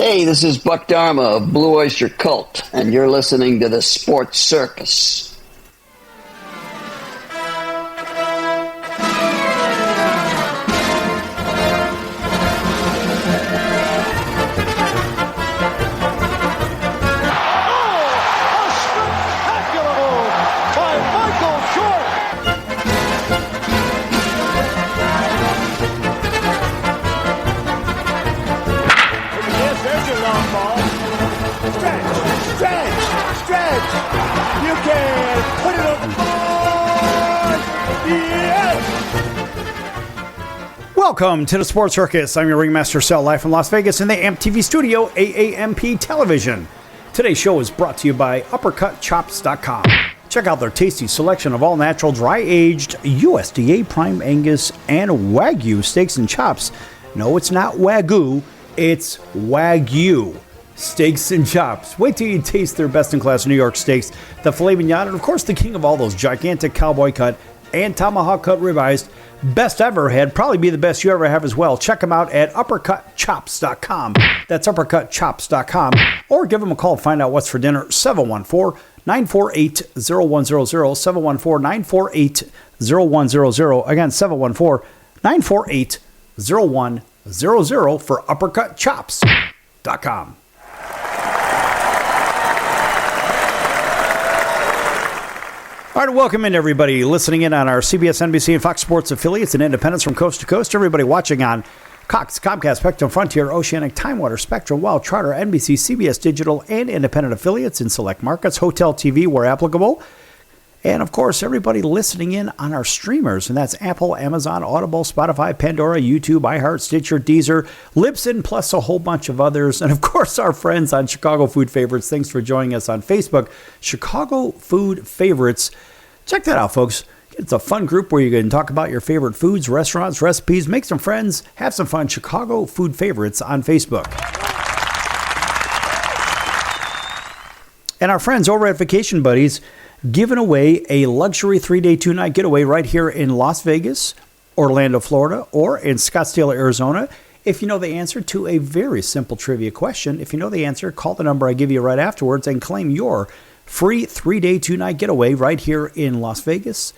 Hey, this is Buck Dharma of Blue Oyster Cult, and you're listening to the Sports Circus. Welcome to the Sports Circus. I'm your ringmaster, Sal, live from Las Vegas in the AMP TV studio, AAMP Television. Today's show is brought to you by uppercutchops.com. Check out their tasty selection of all-natural, dry-aged, USDA Prime Angus and Wagyu steaks and chops. No, it's not Wagyu, it's Wagyu steaks and chops. Wait till you taste their best-in-class New York steaks, the filet mignon, and of course the king of all those gigantic cowboy cut and tomahawk cut ribeyes. Best ever had, probably be the best you ever have as well. Check them out at uppercutchops.com. That's uppercutchops.com. Or give them a call to find out what's for dinner. 714-948-0100. 714-948-0100. Again, 714-948-0100 for uppercutchops.com. All right, welcome in everybody listening in on our CBS, NBC, and Fox Sports affiliates and independents from coast to coast. Everybody watching on Cox, Comcast, Spectrum, Frontier, Oceanic, Time Warner, Spectrum, Wild, Charter, NBC, CBS Digital, and independent affiliates in select markets, Hotel TV where applicable. And, of course, everybody listening in on our streamers, and that's Apple, Amazon, Audible, Spotify, Pandora, YouTube, iHeart, Stitcher, Deezer, Libsyn, plus a whole bunch of others. And, of course, our friends on Chicago Food Favorites. Thanks for joining us on Facebook. Chicago Food Favorites. Check that out, folks. It's a fun group where you can talk about your favorite foods, restaurants, recipes, make some friends, have some fun. Chicago Food Favorites on Facebook. And our friends over at Vacation Buddies giving away a luxury 3-day, 2-night getaway right here in Las Vegas, Orlando, Florida, or in Scottsdale, Arizona. If you know the answer to a very simple trivia question, if you know the answer, call the number I give you right afterwards and claim your free 3-day, 2-night getaway right here in Las Vegas,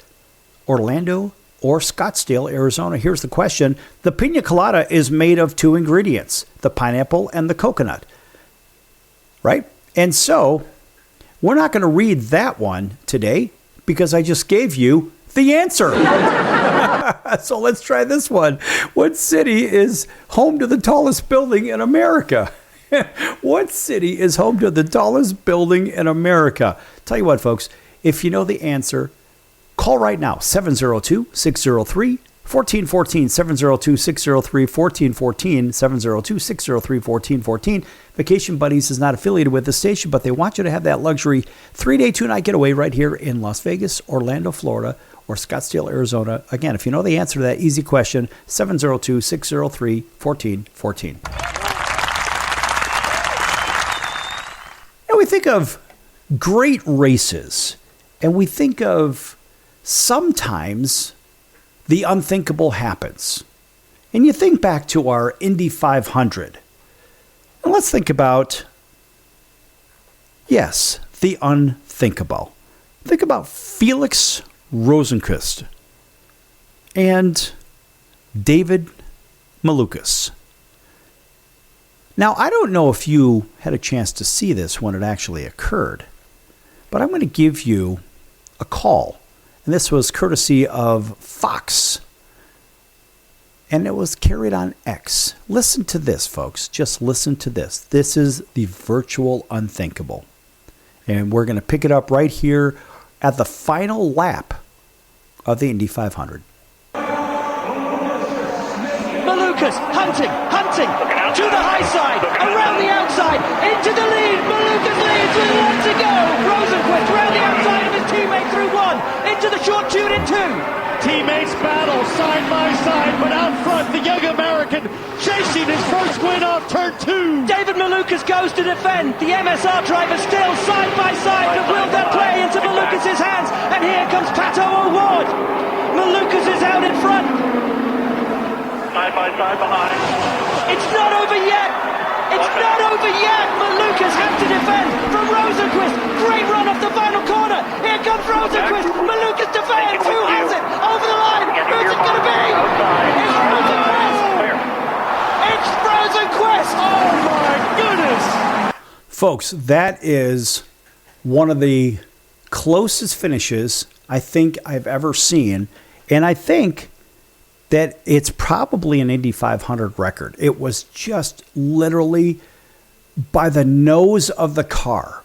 Orlando, or Scottsdale, Arizona. Here's the question. The pina colada is made of 2 ingredients, the pineapple and the coconut, right? And so we're not going to read that one today because I just gave you the answer. So let's try this one. What city is home to the tallest building in America? What city is home to the tallest building in America? Tell you what, folks, if you know the answer, call right now, 702-603-1414, 702-603-1414, 702-603-1414. Vacation Buddies is not affiliated with the station, but they want you to have that luxury 3-day, 2-night getaway right here in Las Vegas, Orlando, Florida, or Scottsdale, Arizona. Again, if you know the answer to that easy question, 702-603-1414. We think of great races, and we think of sometimes the unthinkable happens. And you think back to our Indy 500. And let's think about, yes, the unthinkable. Think about Felix Rosenqvist and David Malukas. Now, I don't know if you had a chance to see this when it actually occurred, but I'm going to give you a call. And this was courtesy of Fox. And it was carried on X. Listen to this, folks. Just listen to this. This is the virtual unthinkable. And we're going to pick it up right here at the final lap of the Indy 500. Malukas hunting to the high side, around the outside, into the lead. Malukas leads with 1 to go. Rosenqvist round the outside of his teammate through 1, into the short tune in 2. Teammates battle side by side, but out front, the young American chasing his first win off turn 2. David Malukas goes to defend. The MSR driver still side by side, but will that play into Malukas' hands? And here comes Pato O'Ward. Malukas is out in front. Side by side behind. It's not over yet. It's not over but yet Malukas has to defend from Rosenqvist. Great run off the final corner. Here comes Rosenqvist. Malukas defends. Who has it? Over the line. Who's it going to be? It's Rosenqvist. It's Rosenqvist. Oh my goodness. Folks, that is one of the closest finishes I think I've ever seen. And I think that it's probably an Indy 500 record. It was just literally by the nose of the car.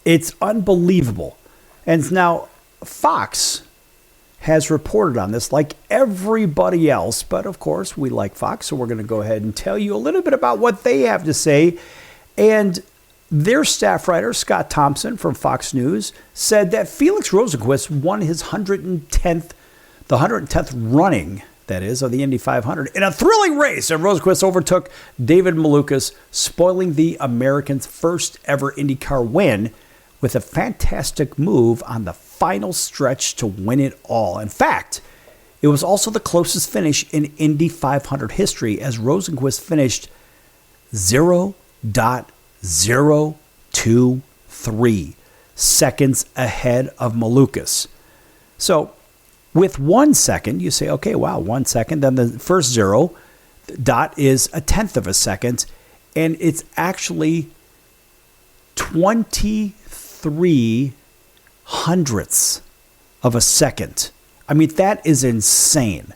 It's unbelievable. And now Fox has reported on this like everybody else. But of course, we like Fox, so we're going to go ahead and tell you a little bit about what they have to say. And their staff writer, Scott Thompson from Fox News, said that Felix Rosenqvist won his 110th running, that is, of the Indy 500 in a thrilling race. And Rosenqvist overtook David Malukas, spoiling the American's first ever IndyCar win with a fantastic move on the final stretch to win it all. In fact, it was also the closest finish in Indy 500 history, as Rosenqvist finished 0.023 seconds ahead of Malukas. So with 1 second, you say, okay, wow, 1 second. Then the first zero dot is a tenth of a second, and it's actually 23 hundredths of a second. I mean, that is insane.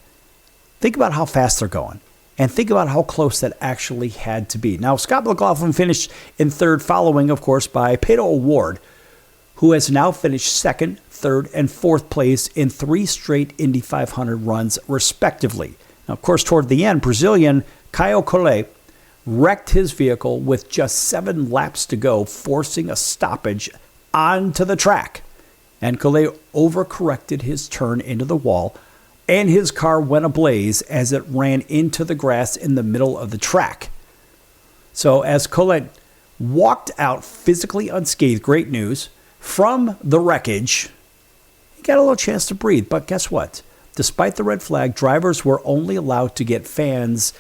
Think about how fast they're going, and think about how close that actually had to be. Now, Scott McLaughlin finished in third, following, of course, by Pato O'Ward, who has now finished second, third, and fourth place in 3 straight Indy 500 runs, respectively. Now, of course, toward the end, Brazilian Caio Collet wrecked his vehicle with just 7 laps to go, forcing a stoppage onto the track. And Collet overcorrected his turn into the wall, and his car went ablaze as it ran into the grass in the middle of the track. So as Collet walked out physically unscathed, great news, from the wreckage, he got a little chance to breathe. But guess what? Despite the red flag, drivers were only allowed to get fans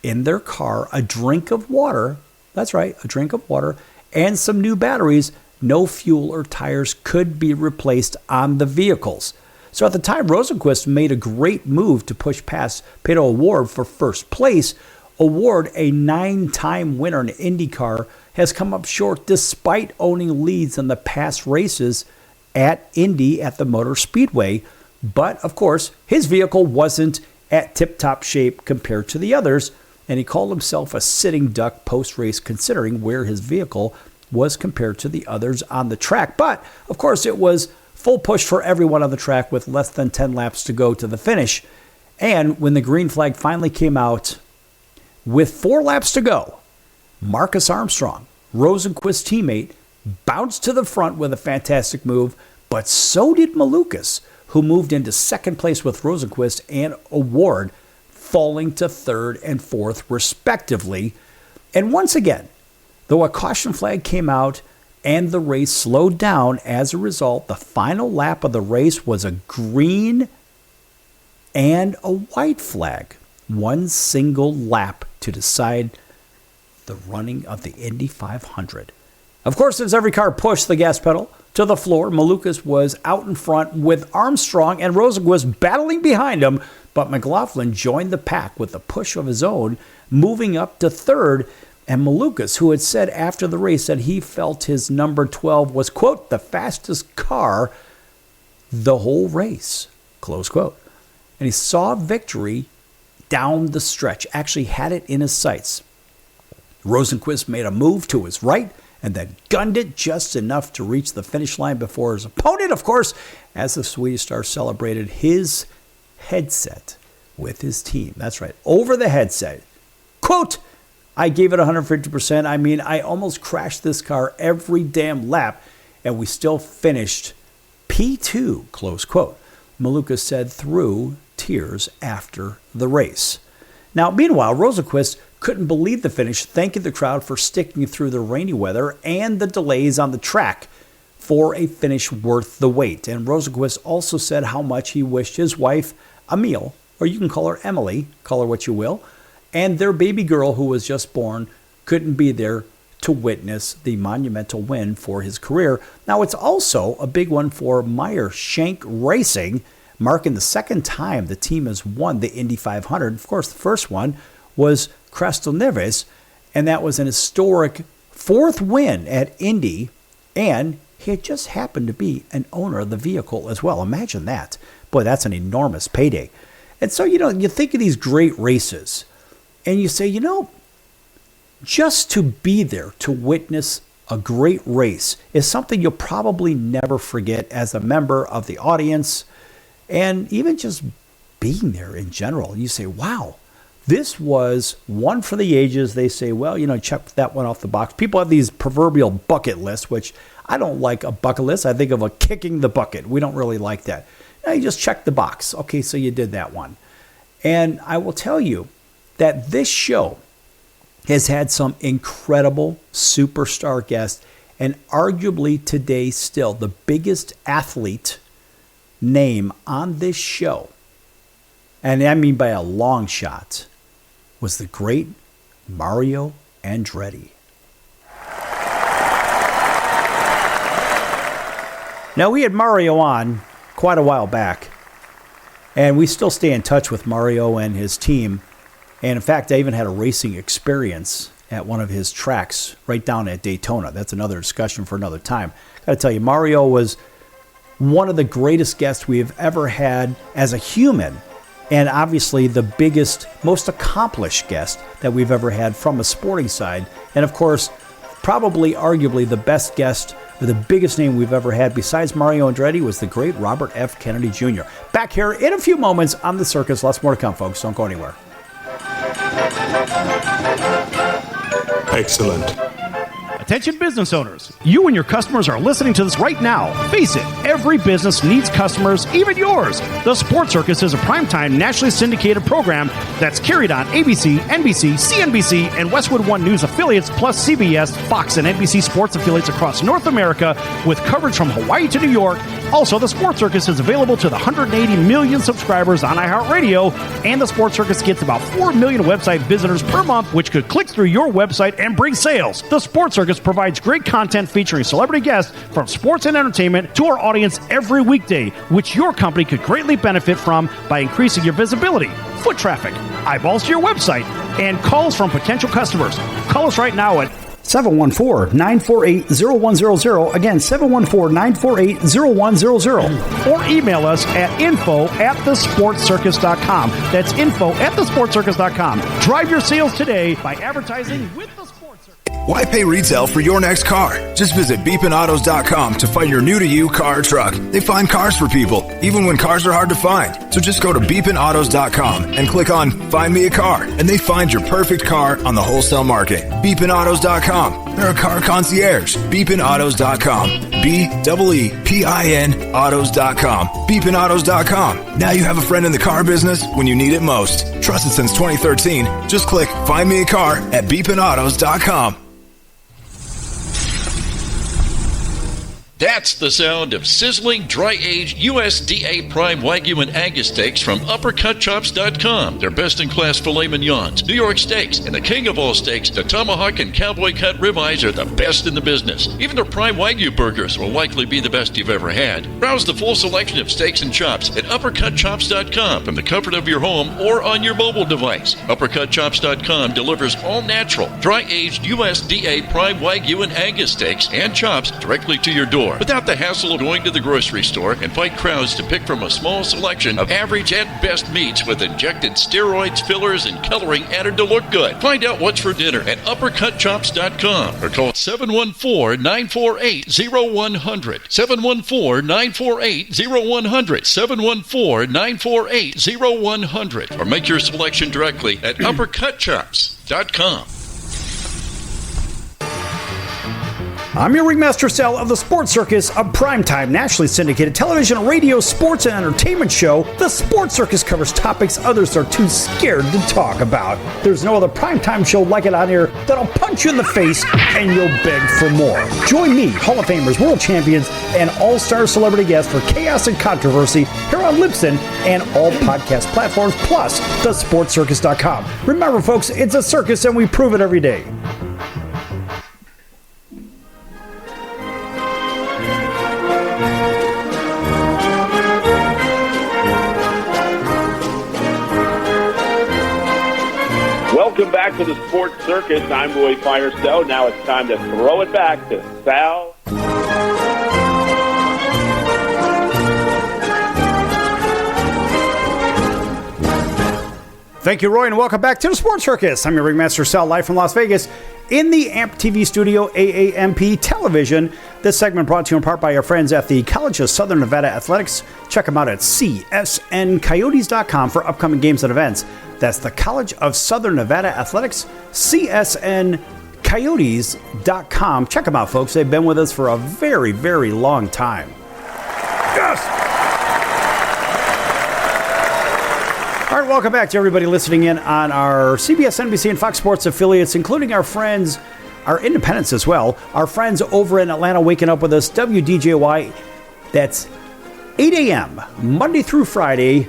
in their car, a drink of water, that's right, a drink of water, and some new batteries. No fuel or tires could be replaced on the vehicles. So at the time, Rosenqvist made a great move to push past Pato O'Ward for first place. O'Ward, a 9-time winner in IndyCar, has come up short despite owning leads in the past races at Indy at the Motor Speedway. But, of course, his vehicle wasn't at tip-top shape compared to the others, and he called himself a sitting duck post-race considering where his vehicle was compared to the others on the track. But, of course, it was full push for everyone on the track with less than 10 laps to go to the finish. And when the green flag finally came out with 4 laps to go, Marcus Armstrong, Rosenqvist's teammate, bounced to the front with a fantastic move, but so did Malukas, who moved into second place with Rosenqvist and O'Ward, falling to third and fourth, respectively. And once again, though a caution flag came out and the race slowed down as a result, the final lap of the race was a green and a white flag. One single lap to decide the running of the Indy 500. Of course, as every car pushed the gas pedal to the floor, Malukas was out in front with Armstrong and Rosenqvist battling behind him, but McLaughlin joined the pack with a push of his own, moving up to third. And Malukas, who had said after the race that he felt his number 12 was, quote, the fastest car the whole race, close quote. And he saw victory down the stretch, actually had it in his sights. Rosenqvist made a move to his right and then gunned it just enough to reach the finish line before his opponent, of course, as the Swedish star celebrated his headset with his team. That's right, over the headset. Quote, I gave it 150%. I mean, I almost crashed this car every damn lap, and we still finished P2, close quote. Malukas said through tears after the race. Now, meanwhile, Rosenqvist couldn't believe the finish, thanking the crowd for sticking through the rainy weather and the delays on the track for a finish worth the wait. And Rosenqvist also said how much he wished his wife, Emil, or you can call her Emily, call her what you will, and their baby girl who was just born couldn't be there to witness the monumental win for his career. Now, it's also a big one for Meyer Shank Racing, marking the second time the team has won the Indy 500. Of course, the first one was Crystal Neves, and that was an historic fourth win at Indy, and he had just happened to be an owner of the vehicle as well. Imagine that. Boy, that's an enormous payday. And so, you think of these great races, and you say, just to be there to witness a great race is something you'll probably never forget as a member of the audience, and even just being there in general. You say, wow, this was one for the ages. They say, well, check that one off the box. People have these proverbial bucket lists, which I don't like a bucket list. I think of a kicking the bucket. We don't really like that. Now you just check the box. Okay, so you did that one. And I will tell you that this show has had some incredible superstar guests, and arguably today still the biggest athlete name on this show, and I mean by a long shot, was the great Mario Andretti. Now, we had Mario on quite a while back, and we still stay in touch with Mario and his team. And in fact, I even had a racing experience at one of his tracks right down at Daytona. That's another discussion for another time. Got to tell you, Mario was one of the greatest guests we have ever had as a human, and obviously the biggest, most accomplished guest that we've ever had from a sporting side. And of course, probably arguably the best guest, or the biggest name we've ever had besides Mario Andretti, was the great Robert F. Kennedy Jr. Back here in a few moments on The Circus. Lots more to come, folks. Don't go anywhere. Excellent. Attention business owners, you and your customers are listening to this right now. Face it, every business needs customers, even yours. The Sports Circus is a primetime nationally syndicated program that's carried on ABC, NBC, CNBC, and Westwood One News affiliates, plus CBS, Fox, and NBC sports affiliates across North America, with coverage from Hawaii to New York. Also, the Sports Circus is available to the 180 million subscribers on iHeartRadio, and the Sports Circus gets about 4 million website visitors per month, which could click through your website and bring sales. The Sports Circus provides great content featuring celebrity guests from sports and entertainment to our audience every weekday, which your company could greatly benefit from by increasing your visibility, foot traffic, eyeballs to your website, and calls from potential customers. Call us right now at 714-948-0100. Again, 714-948-0100. Or email us at info@thesportscircus.com. That's info@thesportscircus.com. Drive your sales today by advertising with the Sports Circus. Why pay retail for your next car? Just visit beepinautos.com to find your new-to-you car or truck. They find cars for people, even when cars are hard to find. So just go to beepinautos.com and click on Find Me a Car, and they find your perfect car on the wholesale market. Beepinautos.com. They're a car concierge. Beepinautos.com. BEEPIN autos.com. Beepinautos.com. Now you have a friend in the car business when you need it most. Trusted since 2013. Just click Find Me a Car at beepinautos.com. That's the sound of sizzling, dry-aged USDA Prime Wagyu and Angus steaks from UpperCutChops.com. Their best-in-class filet mignons, New York steaks, and the king of all steaks, the tomahawk and cowboy cut ribeyes, are the best in the business. Even their Prime Wagyu burgers will likely be the best you've ever had. Browse the full selection of steaks and chops at UpperCutChops.com from the comfort of your home or on your mobile device. UpperCutChops.com delivers all-natural, dry-aged USDA Prime Wagyu and Angus steaks and chops directly to your door, without the hassle of going to the grocery store and fight crowds to pick from a small selection of average at best meats with injected steroids, fillers, and coloring added to look good. Find out what's for dinner at UpperCutChops.com or call 714-948-0100. 714-948-0100. 714-948-0100. Or make your selection directly at UpperCutChops.com. I'm your ringmaster Sal of the Sports Circus, a primetime nationally syndicated television, radio, sports, and entertainment show. The Sports Circus covers topics others are too scared to talk about. There's no other primetime show like it on here that'll punch you in the face and you'll beg for more. Join me, Hall of Famers, world champions, and all-star celebrity guests for chaos and controversy here on Libsyn and all podcast platforms, plus thesportscircus.com. Remember, folks, it's a circus and we prove it every day. back to the Sports Circus. I'm Roy Firestone. Now it's time to throw it back to Sal. Thank you, Roy, and welcome back to the Sports Circus. I'm your ringmaster, Sal, live from Las Vegas in the AMP TV studio, AAMP Television. This segment brought to you in part by our friends at the College of Southern Nevada Athletics. Check them out at csncoyotes.com for upcoming games and events. That's the College of Southern Nevada Athletics, csncoyotes.com. Check them out, folks. They've been with us for a very, very long time. Yes! All right, welcome back to everybody listening in on our CBS, NBC, and Fox Sports affiliates, including our friends, our independents as well, our friends over in Atlanta waking up with us, WDJY. That's 8 a.m., Monday through Friday,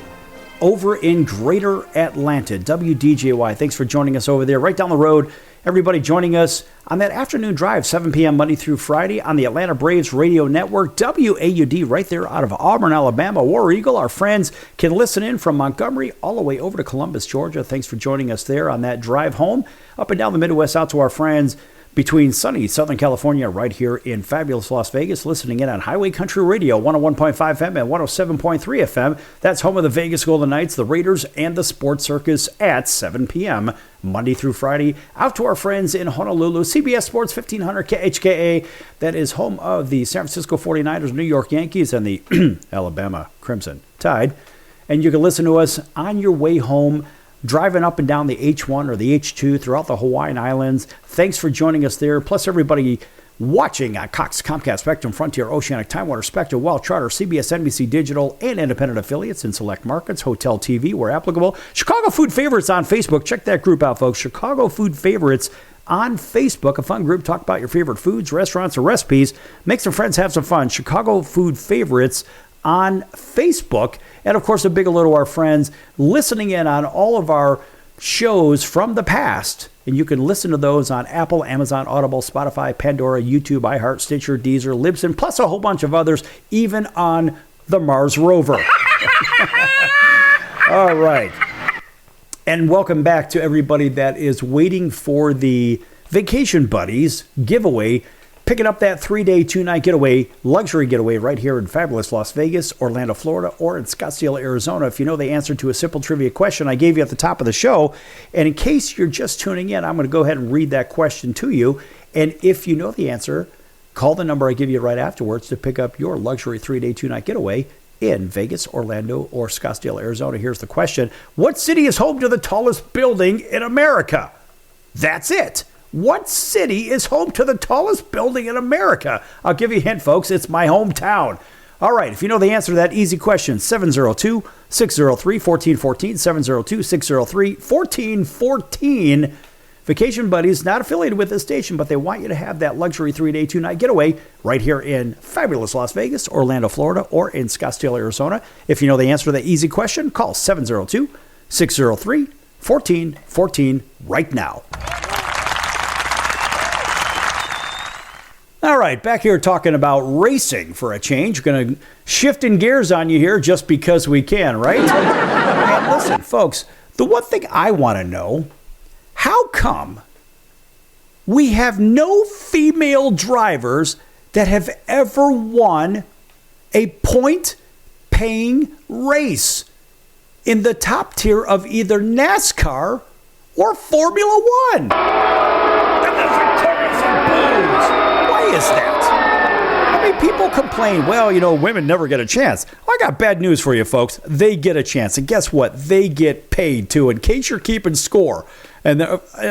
over in Greater Atlanta, WDJY. Thanks for joining us over there. Right down the road, everybody joining us on that afternoon drive, 7 p.m. Monday through Friday on the Atlanta Braves Radio Network, WAUD, right there out of Auburn, Alabama. War Eagle, our friends can listen in from Montgomery all the way over to Columbus, Georgia. Thanks for joining us there on that drive home. Up and down the Midwest out to our friends between sunny Southern California right here in fabulous Las Vegas, listening in on Highway Country Radio, 101.5 FM and 107.3 FM. That's home of the Vegas Golden Knights, the Raiders, and the Sports Circus at 7 p.m. Monday through Friday. Out to our friends in Honolulu, CBS Sports 1500 KHKA. That is home of the San Francisco 49ers, New York Yankees, and the Alabama Crimson Tide. And you can listen to us on your way home, driving up and down the H1 or the H2 throughout the Hawaiian Islands. Thanks for joining us there. Plus, everybody watching on Cox, Comcast, Spectrum, Frontier, Oceanic, Time Warner, Spectrum, Well, Charter, CBS, NBC Digital, and independent affiliates in select markets, Hotel TV where applicable. Chicago Food Favorites on Facebook. Check that group out, folks. Chicago Food Favorites on Facebook. A fun group. Talk about your favorite foods, restaurants, or recipes. Make some friends, have some fun. Chicago Food Favorites on Facebook. And, of course, a big hello to our friends listening in on all of our shows from the past. And you can listen to those on Apple, Amazon, Audible, Spotify, Pandora, YouTube, iHeart, Stitcher, Deezer, Libsyn, plus a whole bunch of others, even on the Mars rover. All right. And welcome back to everybody that is waiting for the Vacation Buddies giveaway. Picking up that 3-day, 2-night getaway, luxury getaway right here in fabulous Las Vegas, Orlando, Florida, or in Scottsdale, Arizona. If you know the answer to a simple trivia question I gave you at the top of the show, and in case you're just tuning in, I'm going to go ahead and read that question to you. And if you know the answer, call the number I give you right afterwards to pick up your luxury 3-day, 2-night getaway in Vegas, Orlando, or Scottsdale, Arizona. Here's the question. What city is home to the tallest building in America? That's it. What city is home to the tallest building in America? I'll give you a hint, folks. It's my hometown. All right, if you know the answer to that easy question, 702-603-1414, 702-603-1414. Vacation Buddies, not affiliated with this station, but they want you to have that luxury 3-day, 2-night getaway right here in fabulous Las Vegas, Orlando, Florida, or in Scottsdale, Arizona. If you know the answer to that easy question, call 702-603-1414 right now. All right, back here talking about racing for a change. We're going to shift in gears on you here just because we can, right? And listen, folks, the one thing I want to know, how come we have no female drivers that have ever won a point-paying race in the top tier of either NASCAR or Formula One? And there's a chorus of boos. Why is that? I mean, people complain, well, you know, women never get a chance. Well, I got bad news for you, folks. They get a chance. And guess what? They get paid, too, in case you're keeping score. And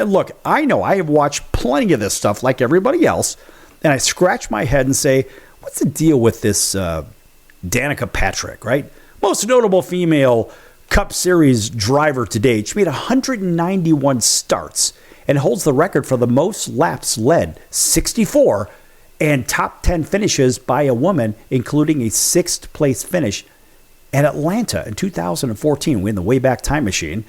look, I know I have watched plenty of this stuff like everybody else, and I scratch my head and say, what's the deal with this Danica Patrick, right? Most notable female Cup Series driver to date. She made 191 starts and holds the record for the most laps led, 64, and top 10 finishes by a woman, including a 6th place finish at Atlanta in 2014, we in the Wayback Time Machine,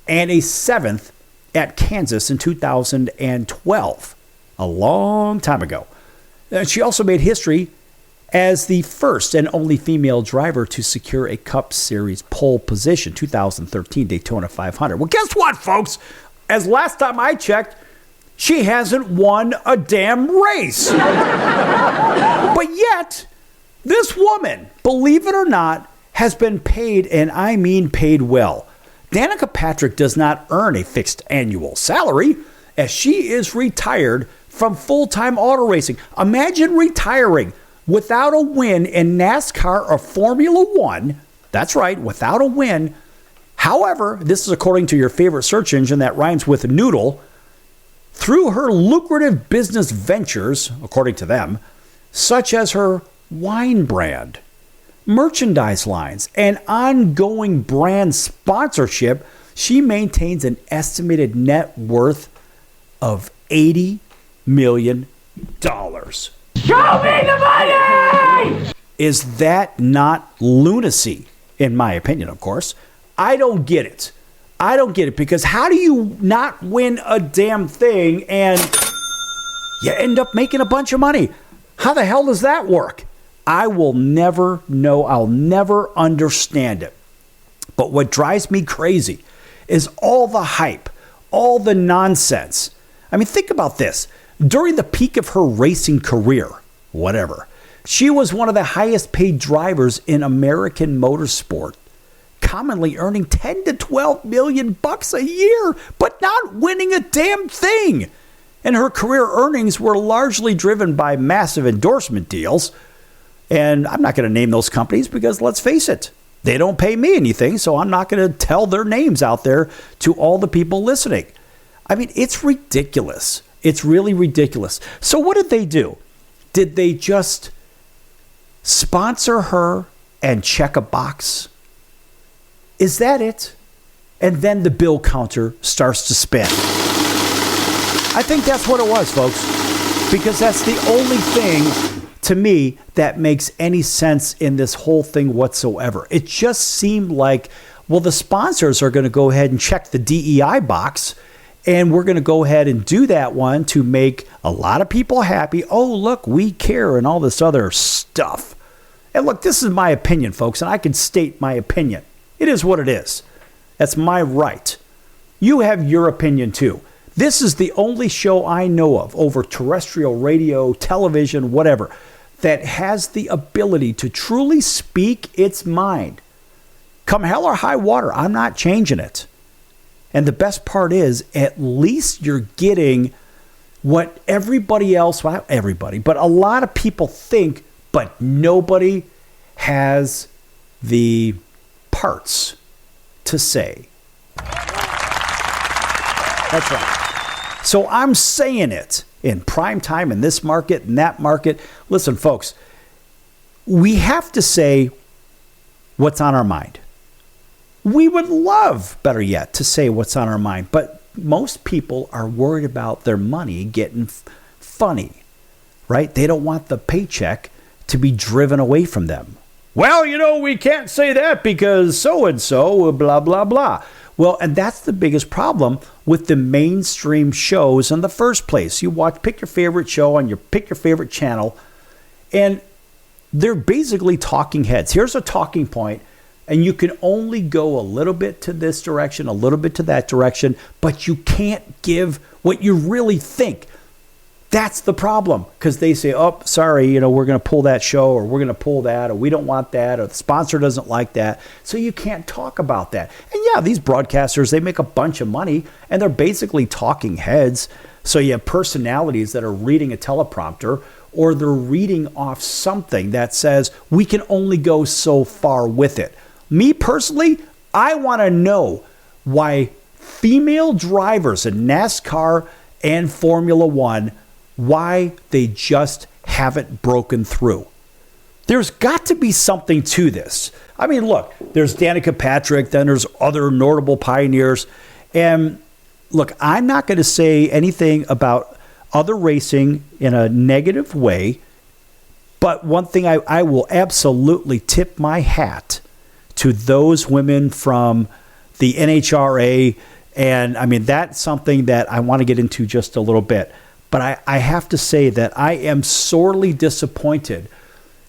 and a 7th at Kansas in 2012, a long time ago. She also made history as the first and only female driver to secure a Cup Series pole position, 2013 Daytona 500. Well, guess what, folks? as last time I checked, she hasn't won a damn race. But yet, this woman, believe it or not, has been paid, and I mean paid well. Danica Patrick does not earn a fixed annual salary, as she is retired from full-time auto racing. Imagine retiring without a win in NASCAR or Formula One. That's right, without a win. However, this is according to your favorite search engine that rhymes with noodle. Through her lucrative business ventures, according to them, such as her wine brand, merchandise lines, and ongoing brand sponsorship, she maintains an estimated net worth of $80 million. Show me the money! Is that not lunacy? In my opinion, of course. I don't get it. I don't get it, because how do you not win a damn thing and you end up making a bunch of money? How the hell does that work? I will never know. I'll never understand it. But what drives me crazy is all the hype, all the nonsense. I mean, think about this. During the peak of her racing career, whatever, she was one of the highest paid drivers in American motorsport, commonly earning 10 to 12 million bucks a year, but not winning a damn thing. And her career earnings were largely driven by massive endorsement deals. And I'm not going to name those companies because, let's face it, they don't pay me anything, so I'm not going to tell their names out there to all the people listening. I mean, it's ridiculous. It's really ridiculous. So what did they do? Did they just sponsor her and check a box? Is that it? And then the bill counter starts to spin. I think that's what it was, folks, because that's the only thing to me that makes any sense in this whole thing whatsoever. It just seemed like, well, the sponsors are going to go ahead and check the DEI box, and we're going to go ahead and do that one to make a lot of people happy. Oh, look, we care, and all this other stuff. And look, this is my opinion, folks, and I can state my opinion. It is what it is. That's my right. You have your opinion too. This is the only show I know of over terrestrial radio, television, whatever, that has the ability to truly speak its mind. Come hell or high water, I'm not changing it. And the best part is, at least you're getting what everybody else, well, not everybody, but a lot of people think, but nobody has the parts to say. That's right. So I'm saying it in prime time, in this market, in that market. Listen, folks, we have to say what's on our mind. We would love, better yet, to say what's on our mind. But most people are worried about their money getting funny, right? They don't want the paycheck to be driven away from them. Well, you know, we can't say that because so-and-so, blah, blah, blah. Well, and that's the biggest problem with the mainstream shows in the first place. You pick your favorite show on pick your favorite channel, and they're basically talking heads. Here's a talking point, and you can only go a little bit to this direction, a little bit to that direction, but you can't give what you really think. That's the problem, because they say, oh, sorry, we're going to pull that show, or we're going to pull that, or we don't want that, or the sponsor doesn't like that. So you can't talk about that. And yeah, these broadcasters, they make a bunch of money, and they're basically talking heads. So you have personalities that are reading a teleprompter, or they're reading off something that says we can only go so far with it. Me personally, I want to know why female drivers in NASCAR and Formula One, why they just haven't broken through. There's got to be something to this. I mean, look, there's Danica Patrick, then there's other notable pioneers. And look, I'm not going to say anything about other racing in a negative way, but one thing I will absolutely tip my hat to those women from the NHRA. And I mean, that's something that I want to get into just a little bit. But I have to say that I am sorely disappointed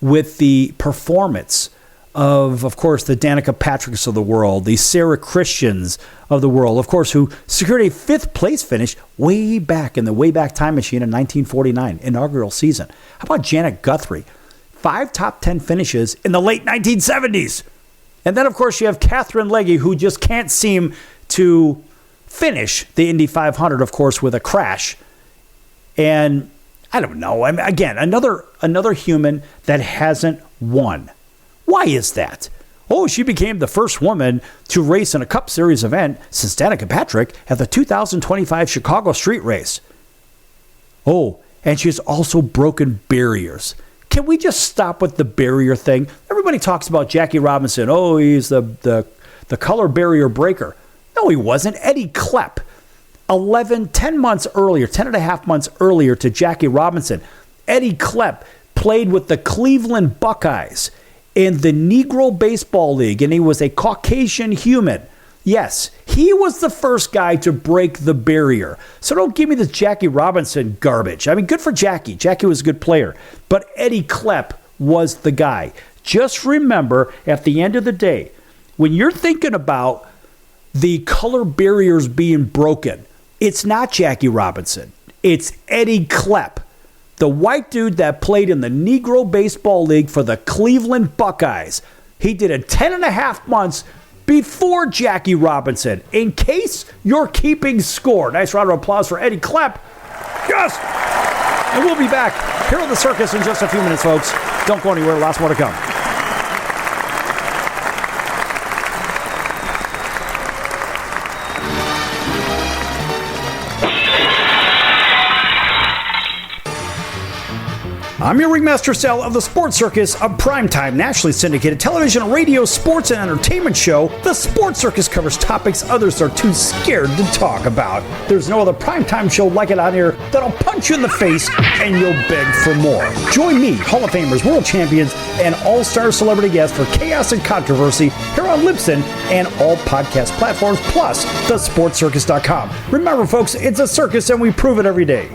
with the performance of course, the Danica Patricks of the world, the Sarah Christians of the world, of course, who secured a 5th place finish way back in the Wayback Time Machine in 1949, inaugural season. How about Janet Guthrie? 5 top 10 finishes in the late 1970s. And then, of course, you have Catherine Legge, who just can't seem to finish the Indy 500, of course, with a crash. And I don't know. I mean, again, another human that hasn't won. Why is that? Oh, she became the first woman to race in a Cup Series event since Danica Patrick at the 2025 Chicago Street Race. Oh, and she's also broken barriers. Can we just stop with the barrier thing? Everybody talks about Jackie Robinson. Oh, he's the color barrier breaker. No, he wasn't. Eddie Klepp, 10 months earlier, 10 and a half months earlier to Jackie Robinson, Eddie Klepp played with the Cleveland Buckeyes in the Negro Baseball League, and he was a Caucasian human. Yes, he was the first guy to break the barrier. So don't give me this Jackie Robinson garbage. I mean, good for Jackie. Jackie was a good player. But Eddie Klepp was the guy. Just remember, at the end of the day, when you're thinking about the color barriers being broken, it's not Jackie Robinson. It's Eddie Klepp, the white dude that played in the Negro Baseball League for the Cleveland Buckeyes. He did it 10 and a half months before Jackie Robinson, in case you're keeping score. Nice round of applause for Eddie Klepp. Yes! And we'll be back here on the circus in just a few minutes, folks. Don't go anywhere. Lots more to come. I'm your ringmaster Sal of the Sports Circus, a primetime, nationally syndicated television, radio, sports, and entertainment show. The Sports Circus covers topics others are too scared to talk about. There's no other primetime show like it out here that'll punch you in the face and you'll beg for more. Join me, Hall of Famers, world champions, and all-star celebrity guests for chaos and controversy here on Libsyn and all podcast platforms, plus thesportscircus.com. Remember, folks, it's a circus and we prove it every day.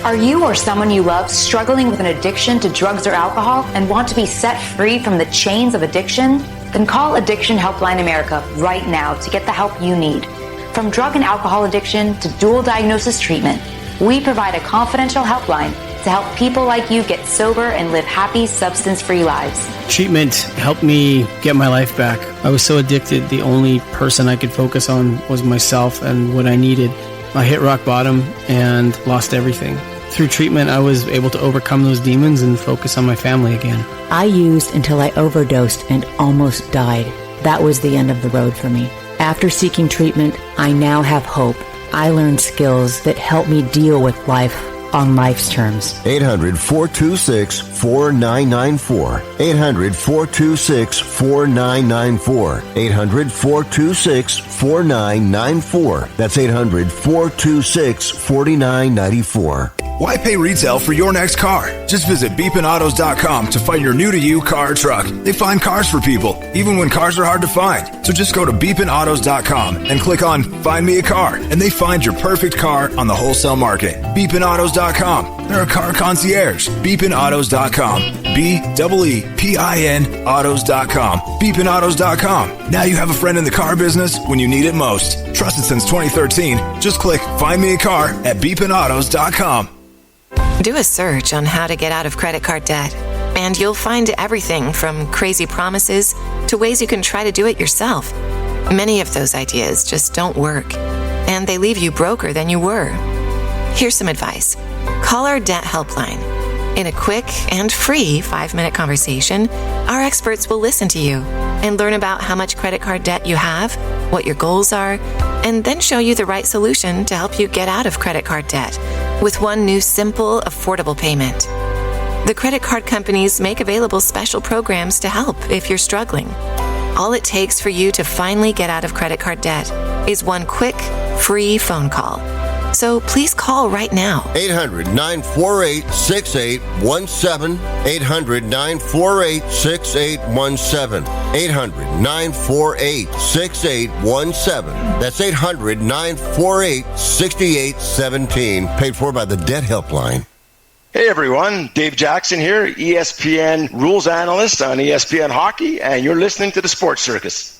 Are you or someone you love struggling with an addiction to drugs or alcohol and want to be set free from the chains of addiction? Then call Addiction Helpline America right now to get the help you need. From drug and alcohol addiction to dual diagnosis treatment, we provide a confidential helpline to help people like you get sober and live happy, substance-free lives. Treatment helped me get my life back. I was so addicted, the only person I could focus on was myself and what I needed. I hit rock bottom and lost everything. Through treatment, I was able to overcome those demons and focus on my family again. I used until I overdosed and almost died. That was the end of the road for me. After seeking treatment, I now have hope. I learned skills that help me deal with life on life's terms. 800-426-4994. 800-426-4994. 800-426-4994. That's 800-426-4994. Why pay retail for your next car? Just visit beepinautos.com to find your new-to-you car or truck. They find cars for people, even when cars are hard to find. So just go to beepinautos.com and click on Find Me a Car, and they find your perfect car on the wholesale market. Beepinautos.com. They're a car concierge. Beepinautos.com. BEEPIN autos.com. Beepinautos.com. Now you have a friend in the car business when you need it most. Trusted since 2013. Just click Find Me a Car at beepinautos.com. Do a search on how to get out of credit card debt, and you'll find everything from crazy promises to ways you can try to do it yourself. Many of those ideas just don't work, and they leave you broker than you were. Here's some advice. Call our debt helpline. In a quick and free 5-minute conversation, our experts will listen to you and learn about how much credit card debt you have, what your goals are, and then show you the right solution to help you get out of credit card debt with one new simple, affordable payment. The credit card companies make available special programs to help if you're struggling. All it takes for you to finally get out of credit card debt is one quick, free phone call. So please call right now. 800-948-6817. 800-948-6817. 800-948-6817. That's 800-948-6817. Paid for by the Debt Helpline. Hey everyone, Dave Jackson here, ESPN rules analyst on ESPN Hockey, and you're listening to the Sports Circus.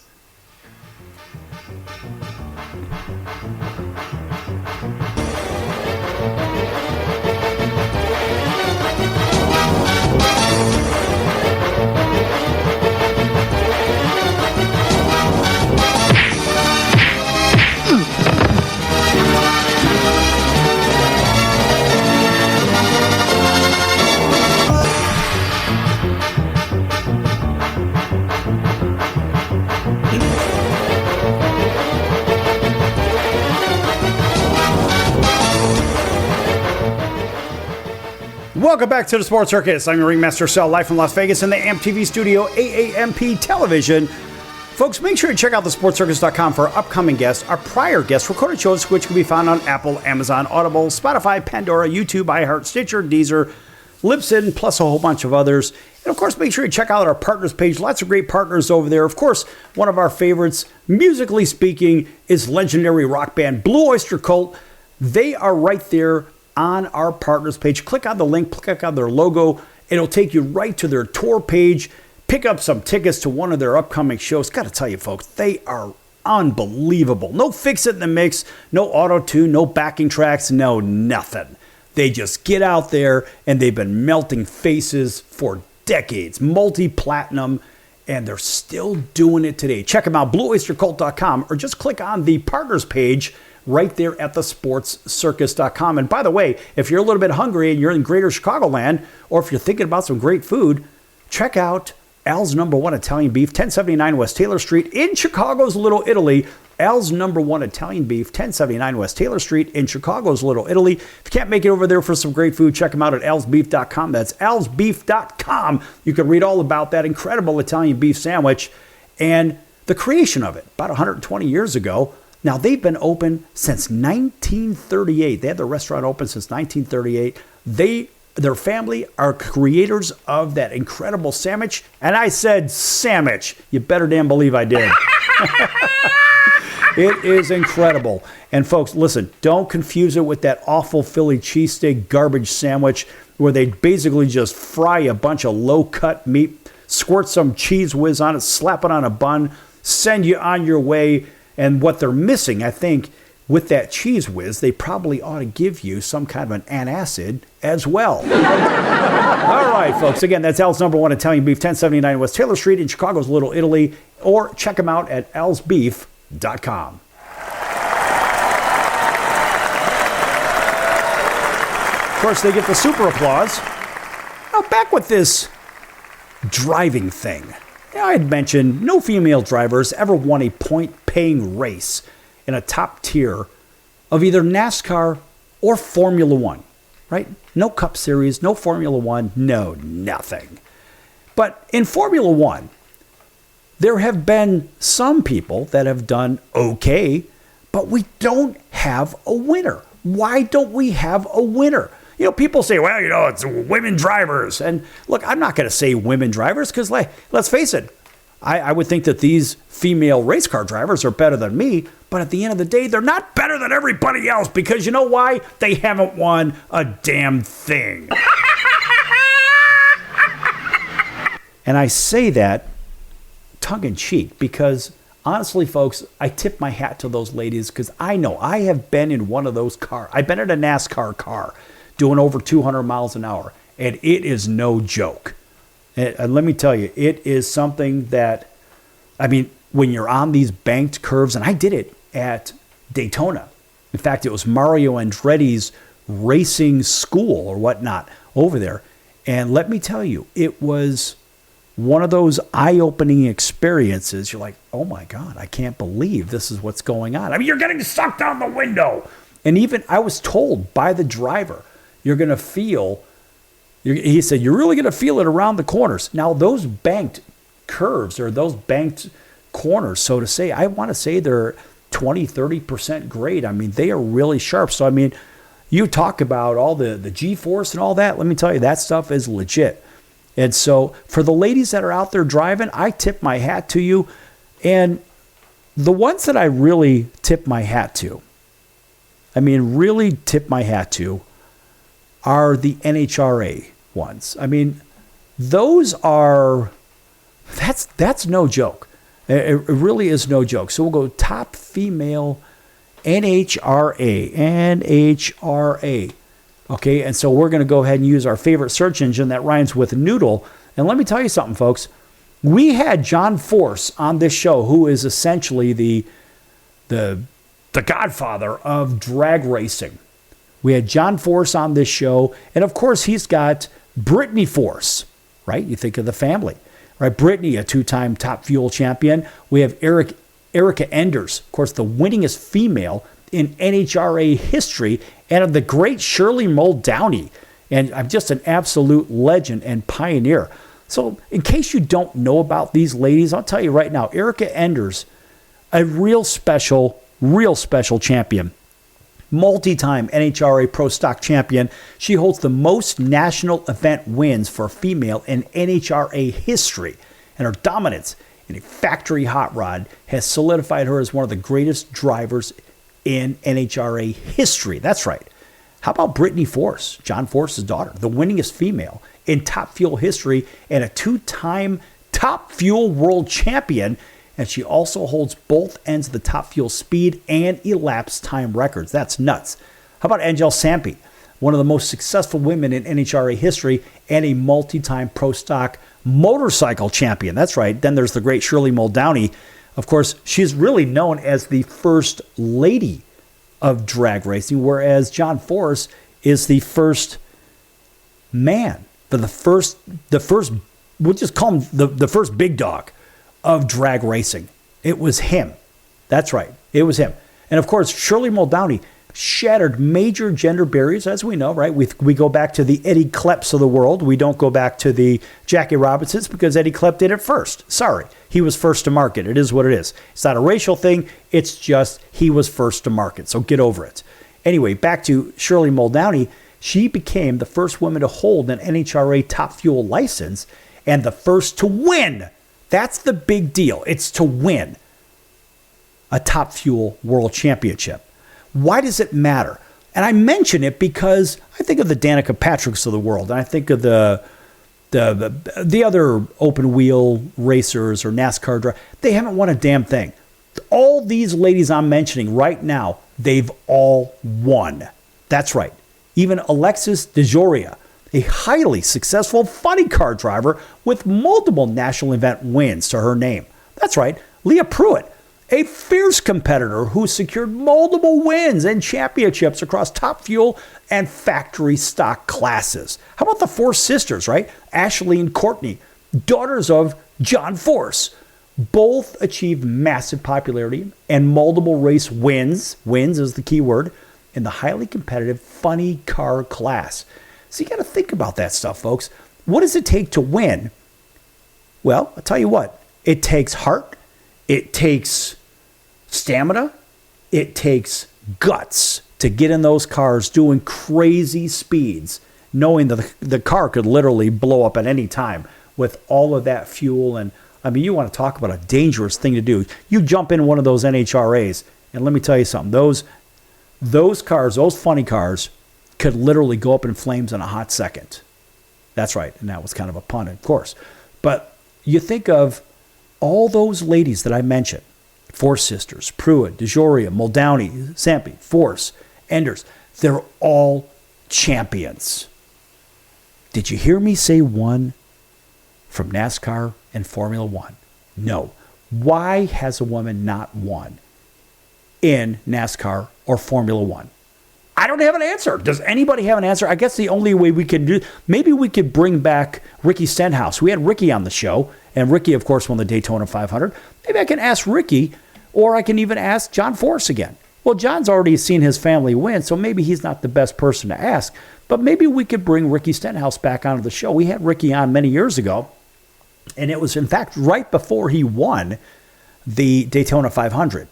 Welcome back to the Sports Circus. I'm your ringmaster Sal, live from Las Vegas in the AMP-TV studio, AAMP Television. Folks, make sure to check out thesportscircus.com for our upcoming guests, our prior guests, recorded shows, which can be found on Apple, Amazon, Audible, Spotify, Pandora, YouTube, iHeart, Stitcher, Deezer, Libsyn, plus a whole bunch of others. And of course, make sure you check out our partners page. Lots of great partners over there. Of course, one of our favorites, musically speaking, is legendary rock band Blue Oyster Cult. They are right there on our partners page. Click on the link, click on their logo. It'll take you right to their tour page. Pick up some tickets to one of their upcoming shows. Got to tell you, folks, they are unbelievable. No fix it in the mix, no auto-tune, no backing tracks, no nothing. They just get out there and they've been melting faces for decades. Multi-platinum, and they're still doing it today. Check them out, blueoystercult.com, or just click on the partners page right there at thesportscircus.com. And by the way, if you're a little bit hungry and you're in greater Chicagoland, or if you're thinking about some great food, check out Al's Number One Italian Beef, 1079 West Taylor Street in Chicago's Little Italy. Al's Number One Italian Beef, 1079 West Taylor Street in Chicago's Little Italy. If you can't make it over there for some great food, check them out at alsbeef.com. That's alsbeef.com. You can read all about that incredible Italian beef sandwich and the creation of it about 120 years ago. Now, they've been open since 1938. They had the restaurant open since 1938. Their family are creators of that incredible sandwich. And I said sandwich. You better damn believe I did. It is incredible. And folks, listen, don't confuse it with that awful Philly cheesesteak garbage sandwich where they basically just fry a bunch of low-cut meat, squirt some cheese whiz on it, slap it on a bun, send you on your way. And what they're missing, I think, with that cheese whiz, they probably ought to give you some kind of an antacid as well. All right, folks. Again, that's Al's Number One Italian Beef, 1079 West Taylor Street in Chicago's Little Italy. Or check them out at alsbeef.com. Of course, they get the super applause. Now, back with this driving thing. I had mentioned no female drivers ever won a point-paying race in a top tier of either NASCAR or Formula One, right? No Cup Series, no Formula One, no nothing. But in Formula One, there have been some people that have done okay, but we don't have a winner. Why don't we have a winner? You know, people say, well, it's women drivers. And look, I'm not going to say women drivers because, let's face it, I would think that these female race car drivers are better than me. But at the end of the day, they're not better than everybody else because you know why? They haven't won a damn thing. And I say that tongue-in-cheek because, honestly, folks, I tip my hat to those ladies because I know I have been in one of those cars. I've been in a NASCAR car doing over 200 miles an hour, and it is no joke. And let me tell you, it is something that, when you're on these banked curves, and I did it at Daytona. In fact, it was Mario Andretti's racing school or whatnot over there. And let me tell you, it was one of those eye-opening experiences. You're like, oh my God, I can't believe this is what's going on. You're getting sucked out the window. And even I was told by the driver, you're going to feel, he said, you're really going to feel it around the corners. Now, those banked curves or those banked corners, so to say, I want to say they're 20, 30% grade. They are really sharp. So, you talk about all the G-force and all that. Let me tell you, that stuff is legit. And so for the ladies that are out there driving, I tip my hat to you. And the ones that I really tip my hat to, really tip my hat to, are the NHRA ones. I mean, those are, that's no joke. It really is no joke. So we'll go top female NHRA. Okay, and so we're going to go ahead and use our favorite search engine that rhymes with noodle. And let me tell you something, folks. We had John Force on this show, who is essentially the godfather of drag racing. We had John Force on this show, and of course he's got Brittany Force, right? You think of the family, right? Brittany, a two-time Top Fuel champion. We have Erica Enders, of course, the winningest female in NHRA history, and of the great Shirley Muldowney, and I'm just an absolute legend and pioneer. So in case you don't know about these ladies, I'll tell you right now, Erica Enders, a real special champion. Multi-time NHRA Pro Stock champion. She holds the most national event wins for a female in NHRA history. And her dominance in a factory hot rod has solidified her as one of the greatest drivers in NHRA history. That's right. How about Brittany Force, John Force's daughter, the winningest female in Top Fuel history and a two-time Top Fuel world champion. And she also holds both ends of the Top Fuel speed and elapsed time records. That's nuts. How about Angel Sampi, one of the most successful women in NHRA history and a multi-time Pro Stock motorcycle champion. That's right. Then there's the great Shirley Muldowney. Of course, she's really known as the first lady of drag racing, whereas John Force is the first man, the first, we'll just call him the first big dog of drag racing. It was him. That's right. It was him. And of course, Shirley Muldowney shattered major gender barriers, as we know, right? We go back to the Eddie Klepps of the world. We don't go back to the Jackie Robinsons because Eddie Klepp did it first. Sorry. He was first to market. It is what it is. It's not a racial thing. It's just he was first to market. So get over it. Anyway, back to Shirley Muldowney. She became the first woman to hold an NHRA Top Fuel license and the first to win. That's the big deal. It's to win a Top Fuel World Championship. Why does it matter? And I mention it because I think of the Danica Patricks of the world, and I think of the other open wheel racers or NASCAR drivers. They haven't won a damn thing. All these ladies I'm mentioning right now, they've all won. That's right. Even Alexis DeJoria, a highly successful funny car driver with multiple national event wins to her name. That's right, Leah Pruitt, a fierce competitor who secured multiple wins and championships across Top Fuel and factory stock classes. How about the Force sisters, right? Ashley and Courtney, daughters of John Force. Both achieved massive popularity and multiple race wins is the key word, in the highly competitive funny car class. So you got to think about that stuff, folks. What does it take to win? Well, I'll tell you what. It takes heart. It takes stamina. It takes guts to get in those cars doing crazy speeds, knowing that the car could literally blow up at any time with all of that fuel. And I mean, you want to talk about a dangerous thing to do. You jump in one of those NHRAs, and let me tell you something. Those cars, those funny cars, could literally go up in flames in a hot second. That's right. And that was kind of a pun, of course. But you think of all those ladies that I mentioned, Force sisters, Pruitt, DeJoria, Muldowney, Sampi, Force, Enders, they're all champions. Did you hear me say one from NASCAR and Formula One? No. Why has a woman not won in NASCAR or Formula One? I don't have an answer. Does anybody have an answer? I guess the only way we could do, maybe we could bring back Ricky Stenhouse. We had Ricky on the show, and Ricky, of course, won the Daytona 500. Maybe I can ask Ricky, or I can even ask John Force again. Well, John's already seen his family win, so maybe he's not the best person to ask. But maybe we could bring Ricky Stenhouse back onto the show. We had Ricky on many years ago, and it was, in fact, right before he won the Daytona 500.